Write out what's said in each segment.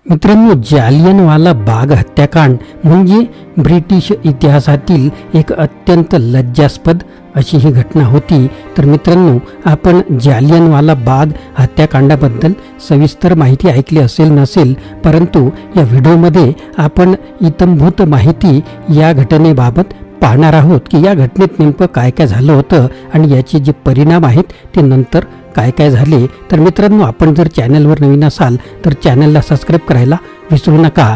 मित्रांनो, जालियनवाला बाग हत्याकांड म्हणजे ब्रिटिश इतिहासातील एक अत्यंत लज्जास्पद अशी ही घटना होती। तर मित्रांनो, आपण जालियनवाला बाग हत्याकांडाबद्दल सविस्तर माहिती ऐकली असेल नसेल, परंतु या व्हिडिओमध्ये आपण इत्थंभूत माहिती या घटनेबाबत पाहणार आहोत की या घटनेत नेमकं काय काय झालं होतं आणि याचे जे परिणाम आहेत ते नंतर काय काय झाले। तर मित्रांनो, आपण जर चॅनलवर नवीन असाल तर चॅनलला सबस्क्राइब करायला विसरू नका।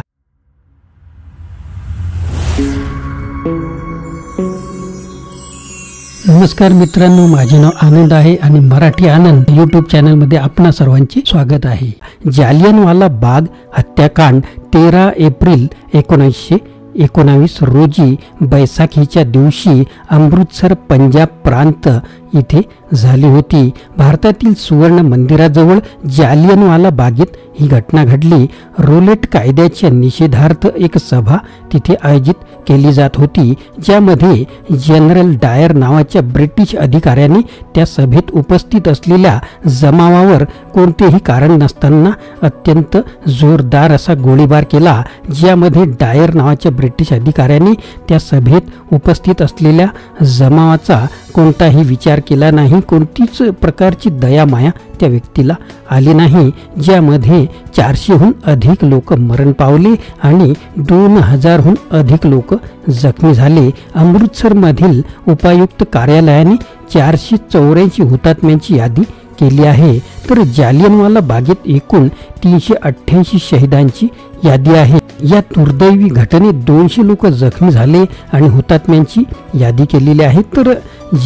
नमस्कार मित्रांनो, माझे नाव आनंद आहे आणि मराठी आनंद यूट्यूब चॅनलमध्ये आपणा सर्वांचे स्वागत आहे। जालियनवाला बाग हत्याकांड 13 एप्रिल 1919 रोजी बैसाखीच्या दिवशी अमृतसर पंजाब प्रांत इथे झाली होती। भारतातील सुवर्ण मंदिराजवळ जालियनवाला बागेत ही घटना घडली। रोलेट कायद्याच्या निषेधार्थ एक सभा तिथे आयोजित केली जात होती, ज्यामध्ये जनरल डायर नावाच्या ब्रिटिश अधिकाऱ्याने त्या सभेत उपस्थित असलेल्या जमावावर कोणतेही कारण नसताना अत्यंत जोरदार असा गोळीबार केला, ज्यामध्ये डायर नावाच्या ब्रिटिश अधिकाऱ्याने त्या सभेत उपस्थित असलेल्या जमावाचा कोणताही विचार केला नाही, कोणतीच प्रकारची दया माया त्या व्यक्तीला आली नाही, ज्यामध्ये 400हून अधिक लोक मरण पावले आणि 2000हून अधिक लोक जखमी झाले। अमृतसरमधील उपायुक्त कार्यालयाने 484 हुतात्म्यांची यादी केली आहे। तर जालियनवाला बागेत एकूण 388 शहीदांची यादी आहे। या दुर्दैवी घटनेत 200 लोक जखमी झाले आणि हुतात्म्यांची यादी केलेली आहे। तर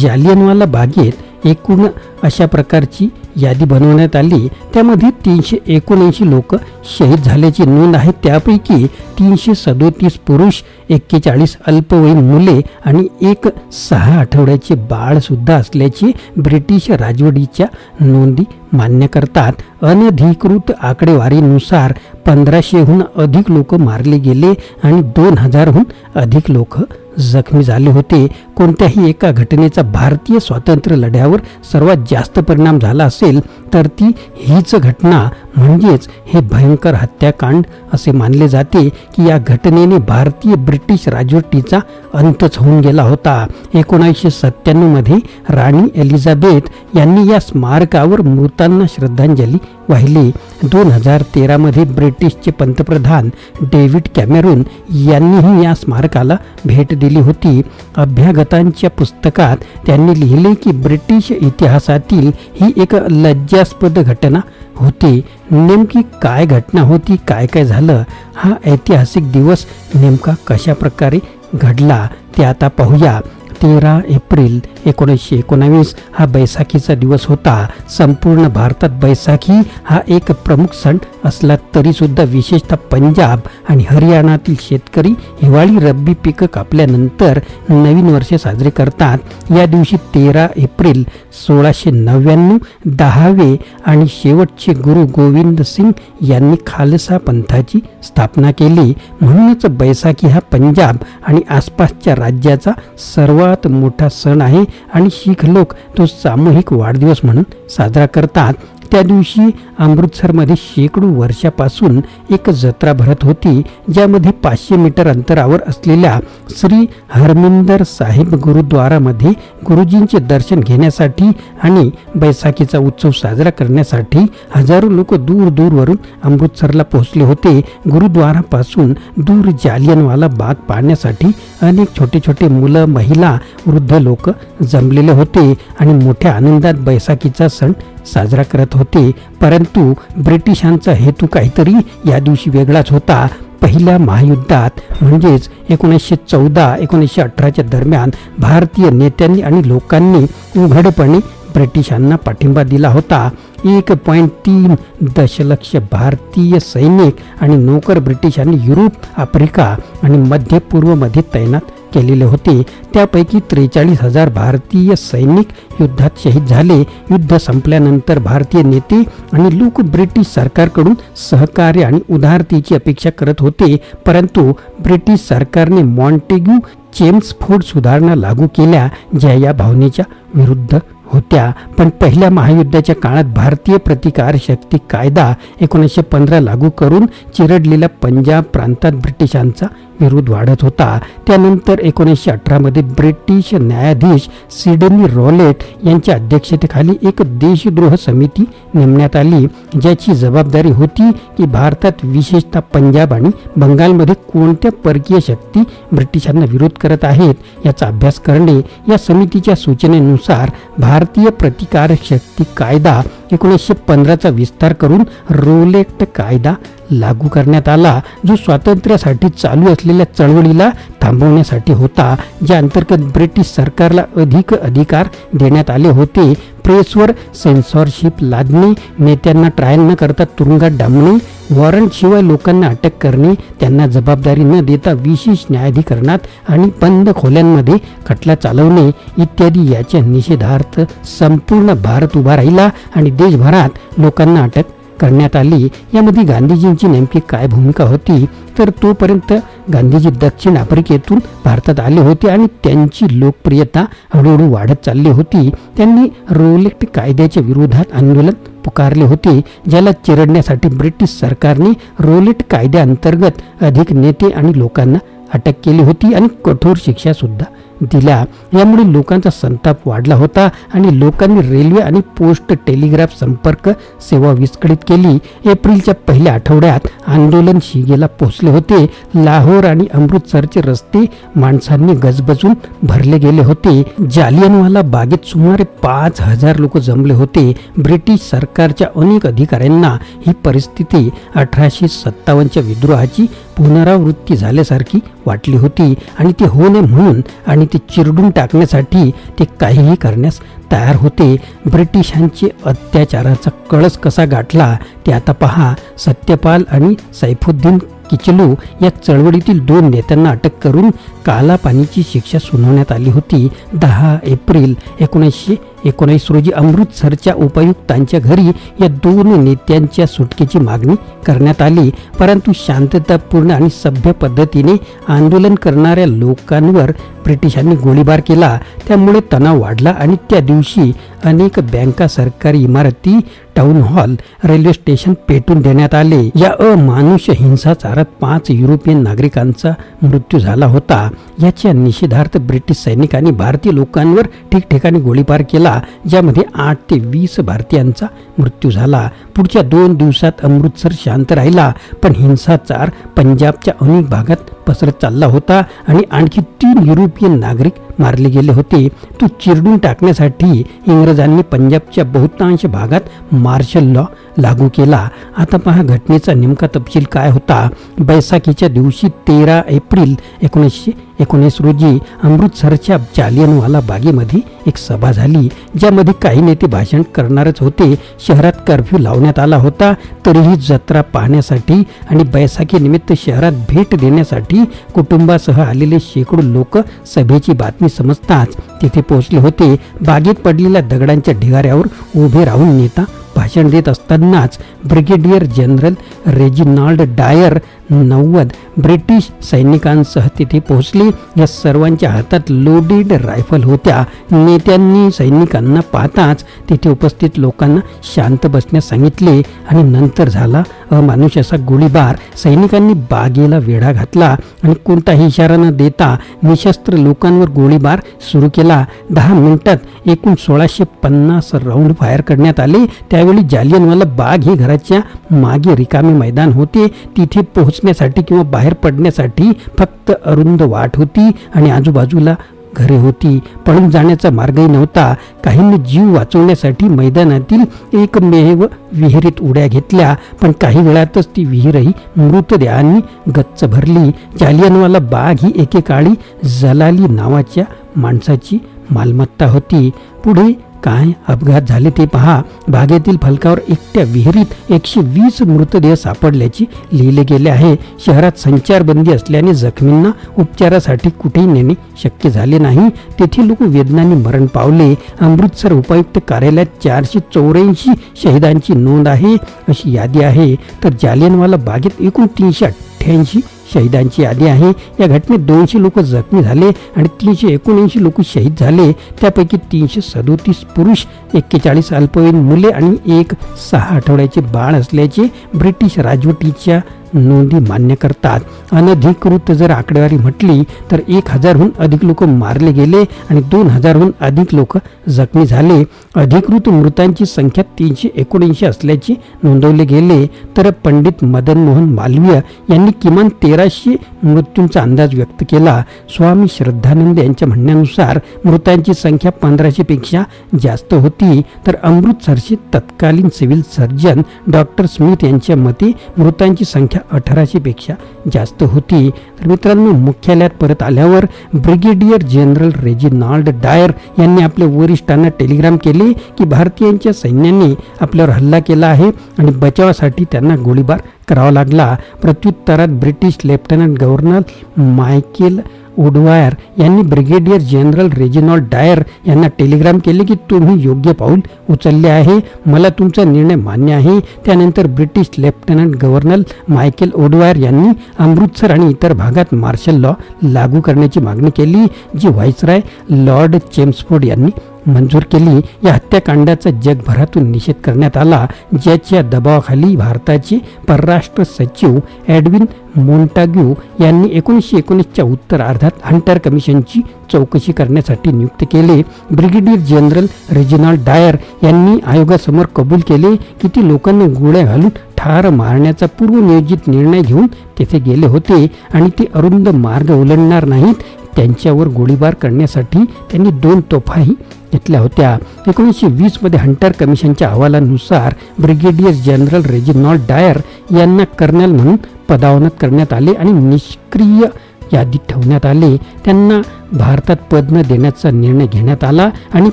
जालियनवाला बागेत एकूण अशा प्रकारची यादी बनवण्यात आली, त्यामध्ये 379 लोक शहीद झाल्याची नोंद आहे। त्यापैकी 337 पुरुष, 41 अल्पवयीन मुले आणि एक 6 आठवड्याचे बाळ सुद्धा असल्याची ब्रिटिश राजवटीच्या नोंदी मान्य करतात। अनधिकृत आकडेवारीनुसार 1500हून अधिक लोक मारले गेले आणि 2000हून अधिक लोक जखमी झाले होते। कोणत्याही एका घटनेचा भारतीय स्वातंत्र्य लढ्यावर सर्वात जास्त परिणाम झाला असेल तर ती हीच घटना म्हणजेच हे भयंकर हत्याकांड असे मानले जाते की या घटनेने भारतीय ब्रिटिश राजवटीचा अंतच होऊन गेला होता। 1997 मध्ये राणी एलिझाबेथ यांनी या स्मारकावर मृतांना श्रद्धांजली वाहिली। 2013 मध्ये ब्रिटिशचे पंतप्रधान डेव्हिड कॅमेरून यांनीही या स्मारकाला भेट दिली होती। अभ्यागतांच्या पुस्तकात त्यांनी लिहिले की ब्रिटिश इतिहासातील ही एक लज्जास्पद घटना होती। नेमकी काय घटना होती, काय काय झालं, हा ऐतिहासिक दिवस नेमका कशा प्रकारे घडला ते आता पाहूया। 13 एप्रिल 1919 हा बैसाखीचा दिवस होता। संपूर्ण भारतात बैसाखी हा एक प्रमुख सण असला तरी सुद्धा विशेषतः पंजाब आणि हरियाणातील शेतकरी हिवाळी रब्बी पिकं कापल्यानंतर नवीन वर्ष साजरे करतात। या दिवशी 13 एप्रिल 1699 10वे आणि शेवटचे गुरु गोविंद सिंग यांनी खालसा पंथाची स्थापना केली। म्हणूनच बैसाखी हा पंजाब आणि आसपासच्या राज्याचा सर्वात मोठा सण आहे आणि शीख लोक तो सामूहिक वाढदिवस म्हणून साजरा करतात। त्या दिवशी अमृतसरमध्ये शेकडो वर्षापासून एक जत्रा भरत होती, ज्यामध्ये 500 मीटर अंतरावर असलेल्या श्री हरमिंदर साहिब गुरुद्वारामध्ये गुरुजींचे दर्शन घेण्यासाठी आणि बैसाखीचा उत्सव साजरा करण्यासाठी हजारो लोक दूर दूरवरून अमृतसरला पोहोचले होते। गुरुद्वारापासून दूर जालियनवाला बाग पाहण्यासाठी अनेक छोटे छोटे मुलं, महिला, वृद्ध लोक जमलेले होते आणि मोठ्या आनंदात बैसाखीचा सण साजरा करत होते। परंतु ब्रिटिशांचा हेतू काहीतरी या दिवशी वेगळाच होता। पहिल्या महायुद्धात म्हणजेच 1914-1918च्या दरम्यान भारतीय नेत्यांनी आणि लोकांनी उघडपणे ब्रिटिशांना पाठिंबा दिला होता। 1.3 दशलक्ष भारतीय सैनिक आणि नौकर ब्रिटिशांनी युरोप, आफ्रिका आणि मध्य पूर्वमध्ये तैनात केलेले होते। त्यापैकी 43,000 भारतीय सैनिक युद्धात शहीद झाले। युद्ध संपल्यानंतर भारतीय नेते आणि लोक ब्रिटिश सरकारकडून सहकार्य आणि उदारतेची अपेक्षा करत होते, परंतु ब्रिटिश सरकारने मॉन्टेग्यू चेम्सफोर्ड सुधारणा लागू केल्या, ज्या या भावनेच्या विरुद्ध होत्या, पण पहिल्या महायुद्धाच्या काळात भारतीय प्रतिकार शक्ती कायदा 1915 लागू करून चिरडलेल्या पंजाब प्रांतात ब्रिटिशांचा विरोध वाढत होता. त्यानंतर 1918 मध्ये ब्रिटिश न्यायाधीश सिडनी रॉलेट यांच्या अध्यक्षतेखाली एक देशद्रोह समिती नेमण्यात आली, ज्याची जबाबदारी होती की भारतात विशेषतः पंजाब आणि बंगालमध्ये कोणत्या परकीय शक्ती ब्रिटिशांना विरोध करत आहेत याचा अभ्यास करणे. या समितीच्या सूचनेनुसार भारतीय प्रतिकारक शक्ती कायदा 1915चा विस्तार करून रोलेट कायदा लागू करण्यात आला, जो स्वातंत्र्यासाठी चालू असलेल्या चळवळीला थांबवण्यासाठी होता, ज्या अंतर्गत ब्रिटिश सरकारला अधिक अधिकार देण्यात आले होते. प्रेसवर सेन्सॉरशिप लादणे, नेत्यांना ट्रायल न करता तुरुंगात डांबणे, वॉरंट शिवाय लोकांना अटक करणे, त्यांना जबाबदारी न देता विशेष न्यायाधिकरणात आणि बंद खोल्यांमध्ये खटला चालवणे इत्यादी याच्या निषेधार्थ संपूर्ण भारत उभा राहिला आणि देशभरात लोकांना अटक करण्यात आली. यामध्ये गांधीजींची नेमकी काय भूमिका होती, तर तोपर्यंत गांधीजी दक्षिण आफ्रिकेतून भारतात आले होते आणि त्यांची लोकप्रियता हळूहळू वाढत चालली होती. त्यांनी रोलेट कायद्याच्या विरोधात आंदोलन पुकारले होते, ज्याला चिरडण्यासाठी ब्रिटिश सरकारने रोलेट कायद्याअंतर्गत अधिक नेते आणि लोकांना अटक केली होती आणि कठोर शिक्षा सुद्धा दिल्या. यामुळे लोकांचा संताप वाढला होता आणि लोकांनी रेल्वे आणि पोस्ट टेलिग्राफ संपर्क सेवा विस्कळीत केली. एप्रिलच्या पहिल्या आठवड्यात आंदोलन शिगेला पोहोचले होते. लाहोर आणि अमृतसरचे रस्ते माणसांनी गजबजून भरले गेले होते. जालियनवाला बागेत सुमारे 5,000 लोक जमले होते. ब्रिटिश सरकारच्या अनेक अधिकाऱ्यांना ही परिस्थिती 1857च्या विद्रोहाची पुनरावृत्ती झाल्यासारखी वाटली होती आणि ते होऊ नये म्हणून आणि ते चिरडून टाकण्यासाठी ते काहीही करण्यास तयार होते. ब्रिटिशांचे अत्याचाराचा कळस कसा गाठला ते आता पहा. सत्यपाल आणि सैफुद्दीन किचलू या चळवळीतील 2 नेत्यांना अटक करून कालापानीची शिक्षा सुनावण्यात आली होती. 10 एप्रिल 1919 रोजी अमृतसरच्या उपायुक्तांच्या घरी या 2 नेत्यांच्या सुटकेची मागणी करण्यात आली, परंतु शांततापूर्ण आणि सभ्य पद्धतीने आंदोलन करणाऱ्या लोकांवर ब्रिटिशांनी गोळीबार केला. त्यामुळे तणाव वाढला आणि त्या दिवशी अनेक बँका, सरकारी इमारती, टाउन हॉल, रेल्वे स्टेशन पेटून देण्यात आले. या अमानुष हिंसाचारात 5 युरोपियन नागरिकांचा मृत्यू झाला होता. याच्या निषेधार्थ ब्रिटिश सैनिकांनी भारतीय लोकांवर ठिकठिकाणी गोळीबार केला, ज्यामध्ये 8 ते 20 भारतीयांचा मृत्यू झाला. पुढच्या 2 दिवसात अमृतसर शांत राहिला, पण हिंसाचार पंजाबच्या अनेक भागात पसरत चालला होता आणि आणखी 3 युरोपियन नागरिक मारले गेले होते. तो चिरडून टाकण्यासाठी इंग्रजांनी पंजाबच्या बहुतांश भागात मार्शल लॉ लागू केला. आता पहा घटनेचा नेमका तपशील काय होता. बैसाखीच्या दिवशी 13 एप्रिल 1919 रोजी अमृतसरच्या जालियनवाला बागेमध्ये एक सभा झाली, ज्यामध्ये काही नेते भाषण करणारच होते. शहरात कर्फ्यू लावण्यात आला होता, तरीही जत्रा पाहण्यासाठी आणि बैसाखी निमित्त शहरात भेट देण्यासाठी कुटुंबासह आलेले शेकडो लोक सभेची बातमी समजताच तिथे पोहोचले होते. बागेत पडलेल्या दगडांच्या ढिगाऱ्यावर उभे राहून नेता भाषण देत असतानाच ब्रिगेडियर जनरल रेजिनाल्ड डायर 90 ब्रिटिश सैनिकांसह तिथे पोहोचले. या सर्वांच्या हातात लोडेड रायफल होत्या. नेत्यांनी सैनिकांना पाहताच तिथे उपस्थित लोकांना शांत बसण्यास सांगितले आणि नंतर झाला अमानुष असा गोळीबार. सैनिकांनी बागेला वेढा घातला आणि कोणताही इशारा न देता निशस्त्र लोकांवर गोळीबार सुरू केला. 10 मिनिटात एकूण 1650 राऊंड फायर करण्यात आले. त्यावेळी जालियनवाला बाग हे घराच्या मागे रिकामे मैदान होते. तिथे पोहोचण्यासाठी किंवा बाहेर पडण्यासाठी फक्त अरुंद वाट होती आणि आजूबाजूला घरे होती. पळून जाण्याचा मार्गही नव्हता. काहींनी जीव वाचवण्यासाठी मैदानातील एकमेव विहिरीत उड्या घेतल्या, पण काही वेळातच ती विहीरही मृतदेहांनी गच्च भरली. जालियनवाला बाग ही एकेकाळी जलाली नावाच्या माणसाची मालमत्ता होती. पुढे काय अपघात झाले ते पहा. बागेतील फलकावर एकट्या विहिरीत 120 मृतदेह सापडल्याचे लिहिले गेले आहे. शहरात संचारबंदी असल्याने जखमींना उपचारासाठी कुठेही नेणे शक्य झाले नाही. तेथील लोक वेदनाने मरण पावले. अमृतसर उपायुक्त कार्यालयात 484 शहीदांची नोंद आहे अशी यादी आहे. तर जालियनवाला बागेत एकूण 388 शहीदांची यादी आहे. या घटनेत 200 लोक जखमी झाले आणि 379 लोक शहीद झाले. त्यापैकी 337 पुरुष, 41 अल्पवयीन मुले आणि एक 6 आठवड्याचे बाळ असल्याचे ब्रिटिश राजवटीच्या नोंदी मान्य करतात. अनधिकृत जर आकडेवारी म्हटली तर 1000हून अधिक लोक मारले गेले आणि 2000हून अधिक लोक जखमी झाले. अधिकृत मृतांची संख्या 379 असल्याचे नोंदवले गेले. तर पंडित मदन मोहन मालवीय यांनी किमान 1300 मृत्यूंचा अंदाज व्यक्त केला. स्वामी श्रद्धानंद यांच्या म्हणण्यानुसार मृतांची संख्या 1500 पेक्षा जास्त होती. तर अमृतसरचे तत्कालीन सिव्हिल सर्जन डॉक्टर स्मिथ यांच्या मते मृतांची संख्या 1800 पेक्षा जास्त होती. तर मित्रांनो, मुख्यालयात परत आल्यावर ब्रिगेडियर जनरल रेजिनाल्ड डायर यांनी आपल्या वरिष्ठांना टेलिग्राम केले की भारतीयांच्या सैन्याने आपल्यावर हल्ला केला आहे आणि बचावासाठी त्यांना गोळीबार करावा लागला. प्रत्युत्तरात ब्रिटिश लेफ्टनंट गव्हर्नर मायकेल वुडवायर यांनी ब्रिगेडियर जनरल रेजिनाल्ड डायर यांना टेलिग्राम केले की तुम्ही योग्य पाऊल उचलले आहे, मला तुमचा निर्णय मान्य आहे. त्यानंतर ब्रिटिश लेफ्टनंट गव्हर्नर मायकेल वुडवायर यांनी अमृतसर आणि इतर भागात मार्शल लॉ लागू करण्याची मागणी केली, जी व्हाईसराय लॉर्ड चेम्सफोर्ड यांनी मंजूर केली. या हत्याकांडाचा जगभरातून निषेध करण्यात आला, ज्याच्या दबावाखाली भारताचे परराष्ट्र सचिव एडविन मोंटाग्यू यांनी 1919च्या उत्तरार्धात हंटर कमिशनची चौकशी करण्यासाठी नियुक्त केले. ब्रिगेडियर जनरल रेजिनाल्ड डायर यांनी आयोगासमोर कबूल केले की ती लोकांना गोळ्या घालून ठार मारण्याचा पूर्वनियोजित निर्णय घेऊन तेथे गेले होते आणि ते अरुंद मार्ग ओलांडणार नाहीत. त्यांच्यावर गोळीबार करण्यासाठी त्यांनी 2 तोफाही घेतल्या होत्या. 1920 मध्ये हंटर कमिशनच्या अहवालानुसार ब्रिगेडियर जनरल रेजिनाल्ड डायर यांना कर्नल म्हणून पदावनत करण्यात आले आणि निष्क्रिय यादीत ठेवण्यात आले. त्यांना भारतात पद न देण्याचा निर्णय घेण्यात आला आणि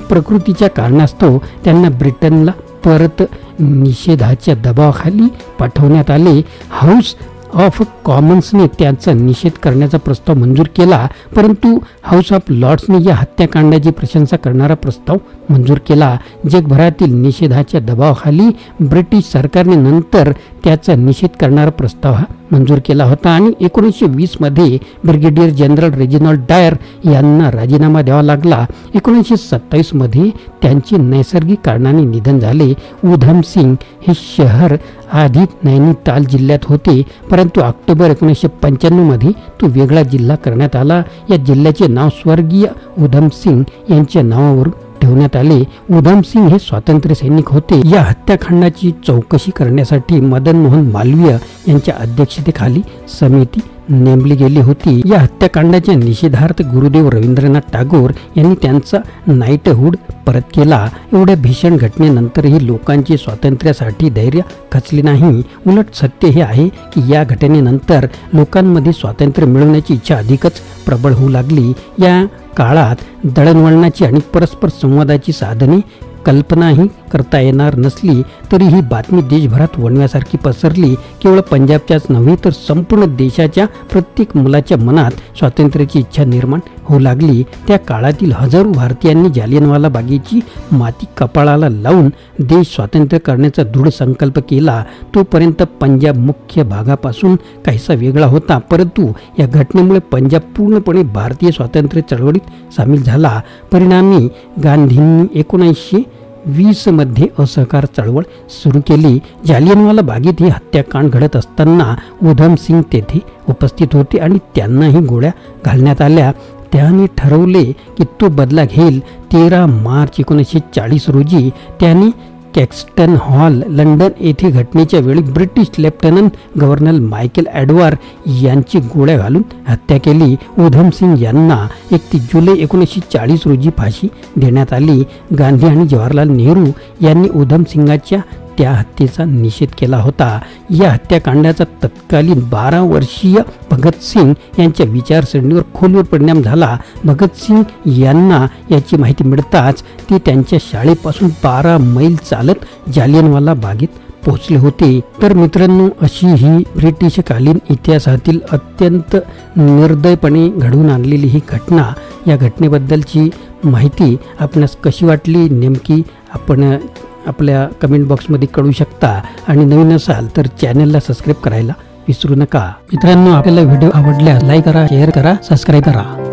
प्रकृतीच्या कारणास्तव त्यांना ब्रिटनला परत निषेधाच्या दबावाखाली पाठवण्यात आले. हाऊस ऑफ कॉमन्सने त्यांचा निषेध करण्याचा प्रस्ताव मंजूर केला, परंतु हाऊस ऑफ लॉर्ड्सने या हत्याकांडाची प्रशंसा करणारा प्रस्ताव मंजूर केला. जगभरातील निषेधाच्या दबावाखाली ब्रिटिश सरकारने नंतर त्याचा निषेध करणारा प्रस्ताव हा मंजूर केला होता आणि 1920 मध्ये ब्रिगेडियर जनरल रेजिनाल्ड डायर यांना राजीनामा द्यावा लागला. 1927 मध्ये त्यांचे नैसर्गिक कारणाने निधन झाले. उधम सिंग हे शहर आधी नैनीताल जिल्ह्यात होते, परंतु ऑक्टोबर 1995 मध्ये तो वेगळा जिल्हा करण्यात आला. या जिल्ह्याचे नाव स्वर्गीय उधम सिंग यांच्या नावावरून ठेवण्यात आले. उधम सिंग हे स्वातंत्र्य सैनिक होते. या हत्याकांडाची चौकशी करण्यासाठी मदन मोहन मालवीय यांच्या अध्यक्षतेखाली समिती नेमली गेली होती. या हत्याकांडाच्या निषेधार्थ गुरुदेव रवींद्रनाथ टागोर यांनी त्यांचा नाईटहूड परत केला. एवढ्या भीषण घटनेनंतरही लोकांचे स्वातंत्र्यासाठी धैर्य खचले नाही. उलट सत्य हे आहे की या घटनेनंतर लोकांमध्ये स्वातंत्र्य मिळवण्याची इच्छा अधिकच प्रबळ होऊ लागली. या काळात दळणवळणाची आणि परस्पर संवादाची साधने कल्पनाही करता येणार नसली तरी ही बातमी देशभरात वणव्यासारखी पसरली. केवळ पंजाबच्याच नव्हे तर संपूर्ण देशाच्या प्रत्येक मुलाच्या मनात स्वातंत्र्याची इच्छा निर्माण होऊ लागली. त्या काळातील हजारो भारतीयांनी जालियनवाला बागेची माती कपाळाला लावून देश स्वातंत्र्य करण्याचा दृढ संकल्प केला. तोपर्यंत पंजाब मुख्य भागापासून काहीसा वेगळा होता, परंतु या घटनेमुळे पंजाब पूर्णपणे भारतीय स्वातंत्र्य चळवळीत सामील झाला. परिणामी गांधींनी 1920 मध्ये असहकार चळवळ सुरू केली. जालियनवाला बागेत ही हत्याकांड घडत असताना उधम सिंग तेथे उपस्थित होते आणि त्यांनाही गोळ्या घालण्यात आल्या. त्याने ठरवले की तो बदला घेईल. 13 मार्च 1940 रोजी त्याने कॅक्स्टन हॉल लंडन येथे घटनेच्या वेळी British lieutenant governor Michael Edward यांची गोळ्या घालून हत्या केली. उधम सिंग यांना 31 जुलै 1940 रोजी फाशी देण्यात आली. गांधी आणि जवाहरलाल नेहरू यांनी उधम सिंगाच्या त्या हत्येचा निषेध केला होता. या हत्याकांडाचा तत्कालीन 12 वर्षीय भगत सिंग यांच्या विचारसरणीवर खोलवर परिणाम झाला. भगत सिंग यांना याची माहिती मिळताच ते त्यांच्या शाळेपासून 12 मैल चालत जालियनवाला बागेत पोहोचले होते. तर मित्रांनो, अशी ही ब्रिटिशकालीन इतिहासातील अत्यंत निर्दयपणे घडवून आणलेली ही घटना. या घटनेबद्दलची माहिती आपणास कशी वाटली नेमकी आपण आपल्या कमेंट बॉक्समध्ये कळू शकता आणि नवीन असाल तर चॅनलला सबस्क्राईब करायला विसरू नका. मित्रांनो, आपल्याला व्हिडिओ आवडल्यास लाईक करा, शेअर करा, सबस्क्राईब करा.